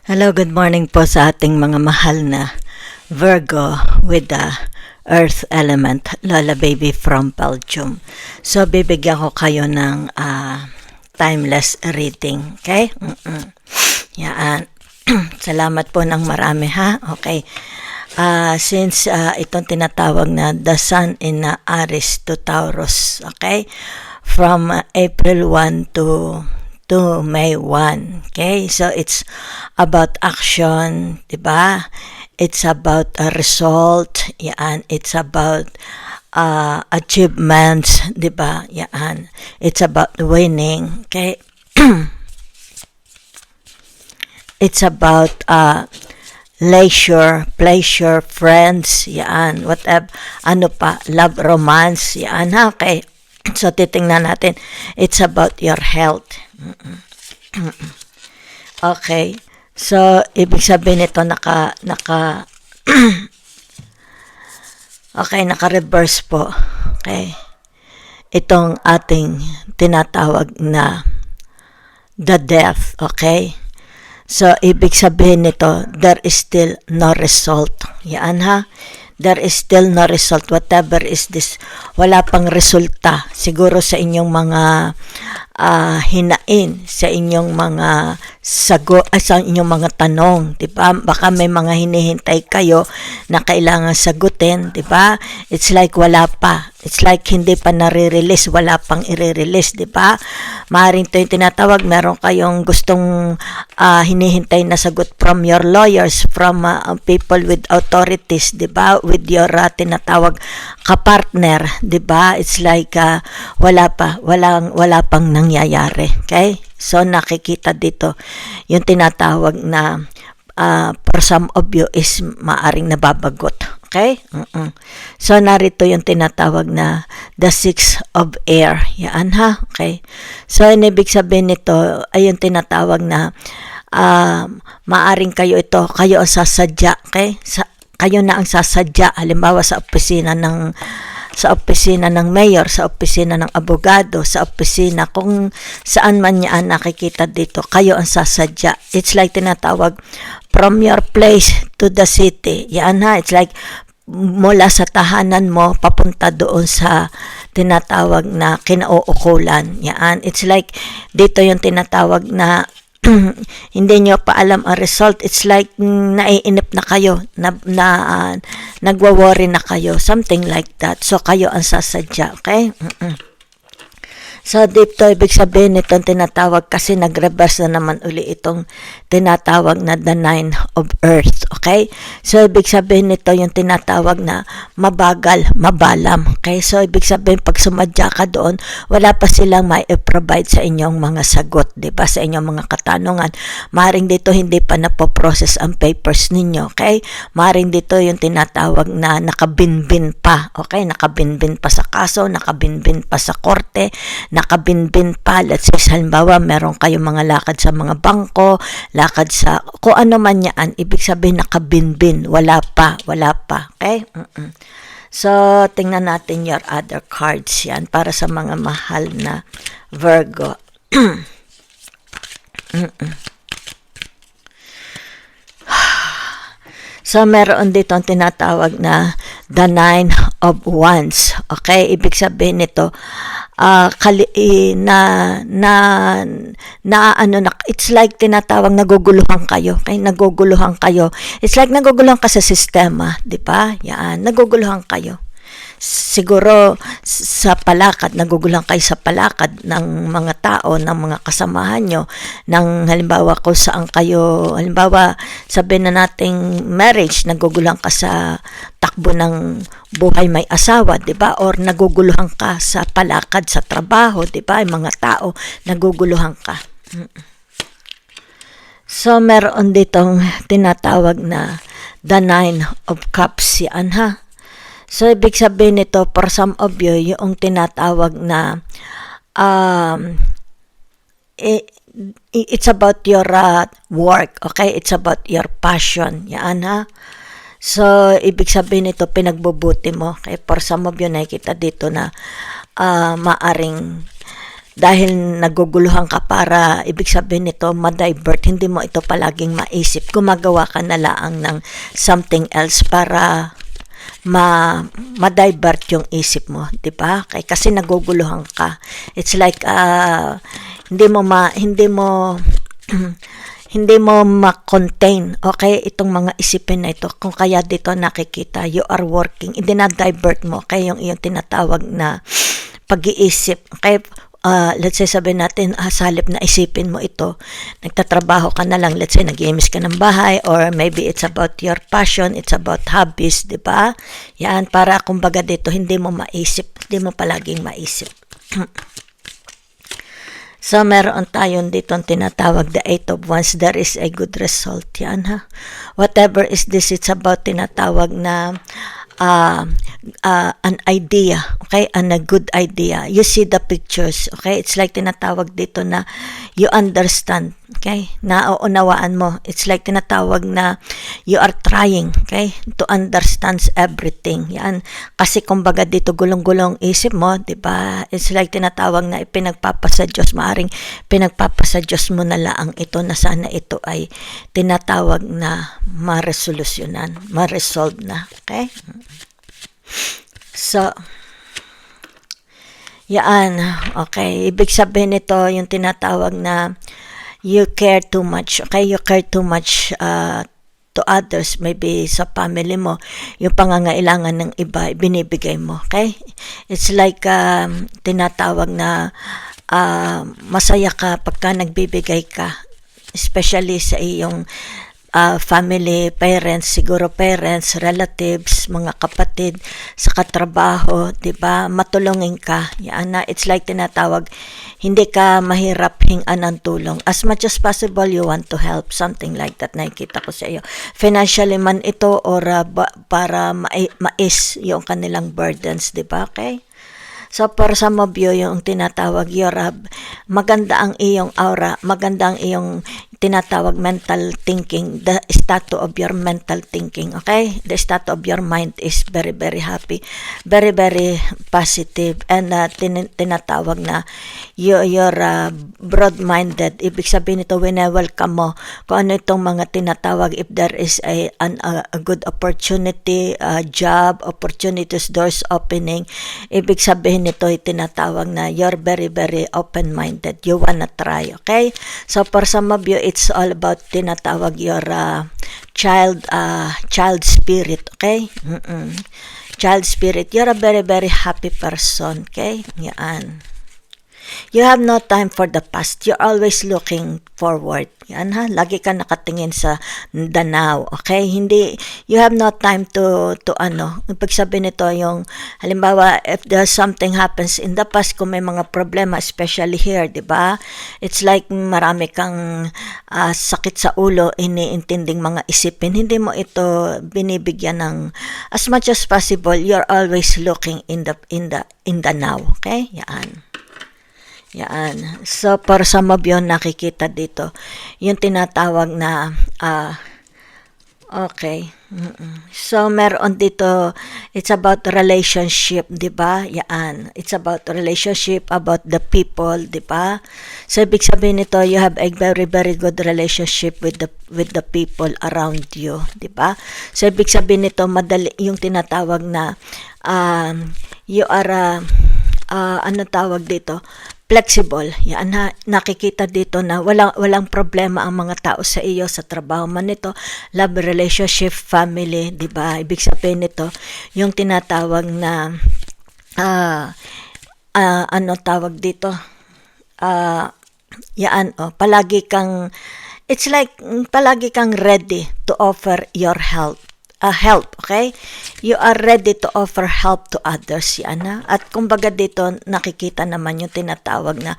Hello, good morning po sa ating mga mahal na Virgo with the Earth element, Lola Baby from Belgium. So, bibigyan ko kayo ng timeless reading, okay? Yan. Salamat po ng marami, ha? Okay. Since itong tinatawag na the Sun in Aries to Taurus, okay? From April 1 to May 1. Okay? So, it's about action, diba? It's about a result. Yan. It's about achievements, diba? Yan. It's about winning. Okay? It's about leisure, pleasure, friends, yan. Whatever. Ano pa? Love, romance, yan. Okay? So, titingnan natin. It's about your health. Okay. So, ibig sabihin ito okay, naka-reverse po. Okay. Itong ating tinatawag na the death. Okay. So, ibig sabihin nito, there is still no result. Yan ha. There is still no result. Whatever is this, wala pang resulta. Siguro sa inyong mga hinain, sa inyong mga sa inyong mga tanong, diba? Baka may mga hinihintay kayo na kailangan sagutin, diba? It's like wala pa. It's like hindi pa nare-release, wala pang i-release, diba? Maaaring ito yung tinatawag, meron kayong gustong hinihintay na sagot from your lawyers, from people with authorities, diba? With your tinatawag kapartner, diba? It's like wala pang nangyayari, okay? So, nakikita dito yung tinatawag na for some of you is maaring nababagot. Okay? So, narito yung tinatawag na the Six of Air. Yan ha? Okay? So, ibig sabihin nito ay yung tinatawag na maaring kayo ang sasadya. Okay? Kayo na ang sasadya. Halimbawa sa opisina ng mayor, sa opisina ng abogado, sa opisina, kung saan man yan nakikita dito, kayo ang sasadya. It's like tinatawag from your place to the city. Yan ha, it's like mula sa tahanan mo papunta doon sa tinatawag na kinauukulan. Yan, it's like dito yung tinatawag na hindi nyo pa alam ang result. It's like naiinip na kayo, nagwa-worry na kayo, something like that. So, kayo ang sasadya, okay? So, dito, ibig sabihin itong tinatawag kasi nag-reverse na naman uli itong tinatawag na the Nine of Earth, okay? So, ibig sabihin nito yung tinatawag na mabagal, mabalam, okay? So, ibig sabihin pag sumadya ka doon, wala pa silang may provide sa inyong mga sagot, di ba? Sa inyong mga katanungan. Maring dito hindi pa napoprocess ang papers ninyo, okay? Maring dito yung tinatawag na nakabinbin pa, okay? Nakabinbin pa sa kaso, nakabinbin pa sa korte, nakabinbin pa. Let's say, halimbawa, meron kayong mga lakad sa mga bangko, lakad sa, kung ano man yan, ibig sabihin nakabinbin, wala pa, okay? So, tingnan natin your other cards yan, para sa mga mahal na Virgo. So, meron dito ang tinatawag na the Nine of Wands. Okay? Ibig sabihin nito, it's like tinatawag naguguluhan kayo. Okay? Naguguluhan kayo. It's like naguguluhan ka sa sistema. Di ba? Yan. Naguguluhan kayo. Siguro sa palakad, naguguluhan kayo sa palakad ng mga tao, ng mga kasamahan nyo, ng halimbawa kung saan kayo, halimbawa sabihin na nating marriage, naguguluhan ka sa takbo ng buhay may asawa, di ba? Or naguguluhan ka sa palakad sa trabaho, di ba? Yung mga tao, naguguluhan ka. So, meron ditong tinatawag na the Nine of Cups, yan ha? So, ibig sabihin nito, for some of you, yung tinatawag na it's about your work, okay? It's about your passion, yan ha? So, ibig sabihin nito, pinagbubuti mo. Okay? For some of you, nakikita dito na maaring dahil naguguluhan ka para, ibig sabihin nito, ma-divert, hindi mo ito palaging maisip. Gumagawa ka na lang ng something else para ma-divert yung isip mo, 'di ba? Kasi naguguluhan ka. It's like hindi mo hindi mo ma-contain, okay, itong mga isipin na ito. Kung kaya dito nakikita, you are working, idinadivert mo, kaya yung iyong tinatawag na pag-iisip, okay. Let's say sabihin natin, sa halip na isipin mo ito, nagtatrabaho ka na lang, let's say nag-iimis ka ng bahay, or maybe it's about your passion, it's about hobbies, di ba? Yan, para kumbaga dito, hindi mo maisip, hindi mo palaging maisip. So, meron tayong dito ang tinatawag the 8 of Wands, there is a good result. Yan, ha? Whatever is this, it's about tinatawag na an idea, okay, and a good idea. You see the pictures, okay? It's like tinatawag dito na you understand, okay? Nauunawaan mo. It's like tinatawag na you are trying, okay, to understand everything. Yan. Kasi kumbaga dito gulong-gulong isip mo, di ba? It's like tinatawag na ipinagpapasa Diyos. Maaring pinagpapasa Diyos mo na lang ito na sana ito ay tinatawag na ma-resolusyonan, ma-resolve na, okay? So, yan, okay. Ibig sabihin nito yung tinatawag na you care too much, okay? You care too much to others, maybe sa family mo, yung pangangailangan ng iba, binibigay mo, okay? It's like tinatawag na masaya ka pagka nagbibigay ka, especially sa iyong family, parents, siguro parents, relatives, mga kapatid, sa katrabaho, 'di ba? Matulungin ka. Yan na, it's like tinatawag, hindi ka mahirap hingan ng tulong. As much as possible, you want to help, something like that. Nakikita ko sa iyo. Financially man ito or para mais yung kanilang burdens, 'di ba? Okay? So, for some of you, yung tinatawag, maganda ang iyong aura, maganda ang iyong tinatawag mental thinking, the status of your mental thinking, okay? The status of your mind is very, very happy, very, very positive, and tinatawag na you're broad-minded. Ibig sabihin nito, wine-welcome mo kung ano itong mga tinatawag, if there is a good opportunity, job, opportunities, doors opening, ibig sabihin nito ay tinatawag na you're very, very open-minded. You wanna try, okay? So, for some of you, it's all about tinatawag your child spirit, okay? Child spirit. You're a very, very happy person, okay? Yan. You have no time for the past. You're always looking forward. Yan, ha? Lagi ka nakatingin sa the now. Okay? Hindi, you have no time to ibig sabihin nito yung, halimbawa, if there's something happens in the past, kung may mga problema, especially here, di ba? It's like marami kang sakit sa ulo, iniintinding mga isipin. Hindi mo ito binibigyan ng, as much as possible, you're always looking in the now. Okay? Yan. Yan. So, para sa mabyon nakikita dito, yung tinatawag na, okay. So, meron dito, it's about relationship, di ba? Yan. It's about relationship, about the people, di ba? So, ibig sabihin nito, you have a very, very good relationship with the people around you, di ba? So, ibig sabihin nito, madali, yung tinatawag na, you are, ano tawag dito? Flexible. Yan, nakikita dito na walang problema ang mga tao sa iyo sa trabaho man nito, love relationship, family, 'di ba? Ibig sabihin nito, yung tinatawag na ano tawag dito? Palagi kang, it's like palagi kang ready to offer your help. Okay? You are ready to offer help to others. Yan, ha? At kumbaga dito, nakikita naman yung tinatawag na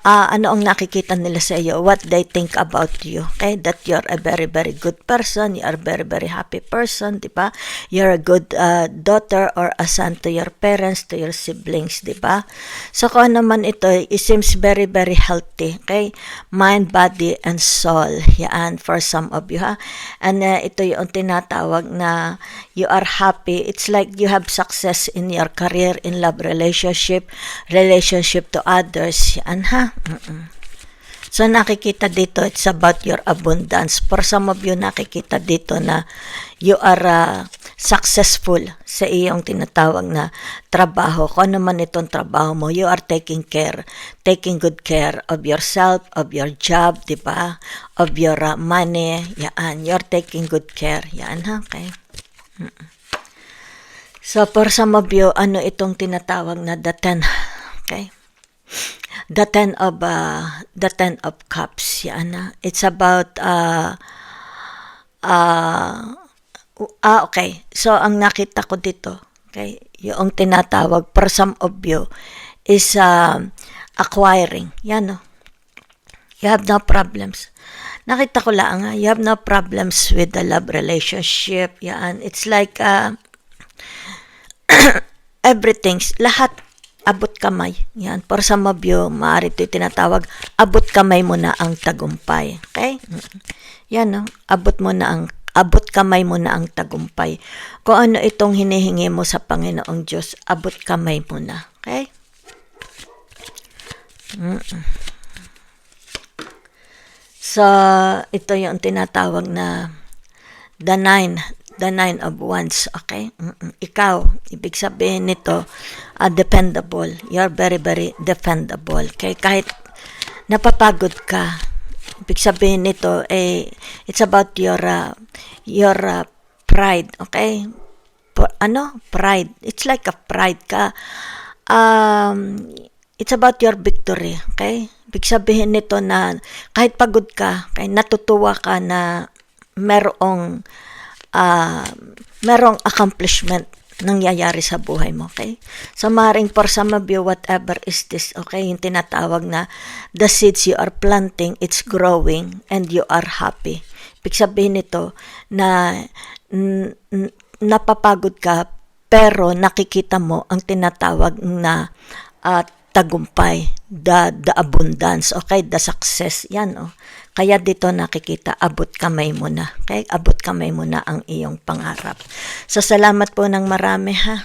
ano ang nakikita nila sa iyo, what they think about you. Okay? That you're a very, very good person. You are a very, very happy person. Diba? You're a good daughter or a son to your parents, to your siblings. Diba? So, kung naman ito, it seems very, very healthy. Okay? Mind, body, and soul. Yan, for some of you. Ha? And ito yung tinatawag tinatawag na you are happy. It's like you have success in your career, in love relationship to others. Yan ha. So nakikita dito, it's about your abundance. For some of you, nakikita dito na you are successful sa iyong tinatawag na trabaho. Kung ano man itong trabaho mo, you are taking good care of yourself, of your job, di ba? Of your money. Yan, you're taking good care. Yan ha, okay? So for some of you, ano itong tinatawag na the 10, okay? The 10 of cups, yan. It's about okay. So ang nakita ko dito, okay, yung tinatawag for some of you is acquiring. Yan, no. You have no problems. Nakita ko lang, you have no problems with the love relationship. Yan. It's like everything's lahat abot kamay. Yan. For some of you, maaari ito tinatawag, abot kamay mo na ang tagumpay. Okay? Yan, no? Abot kamay mo na ang tagumpay. Kung ano itong hinihingi mo sa Panginoong Diyos, abot kamay mo na. Okay? So, ito yung tinatawag na the nine of wands, okay? Ikaw, ibig sabihin nito, dependable. You're very, very dependable. Okay? Kahit napapagod ka, ibig sabihin nito, it's about your pride, okay? Pride. It's like a pride ka. It's about your victory, okay? Ibig sabihin nito na kahit pagod ka, kahit natutuwa ka na merong accomplishment nangyayari sa buhay mo, okay? So, maaaring for some of you, whatever is this, okay? Yung tinatawag na the seeds you are planting, it's growing, and you are happy. Ibig sabihin nito na napapagod ka, pero nakikita mo ang tinatawag na tagumpay, the abundance, okay? The success, yan, oh. Kaya dito nakikita, abot kamay mo na. Okay? Abot kamay mo na ang iyong pangarap. So, salamat po ng marami, ha?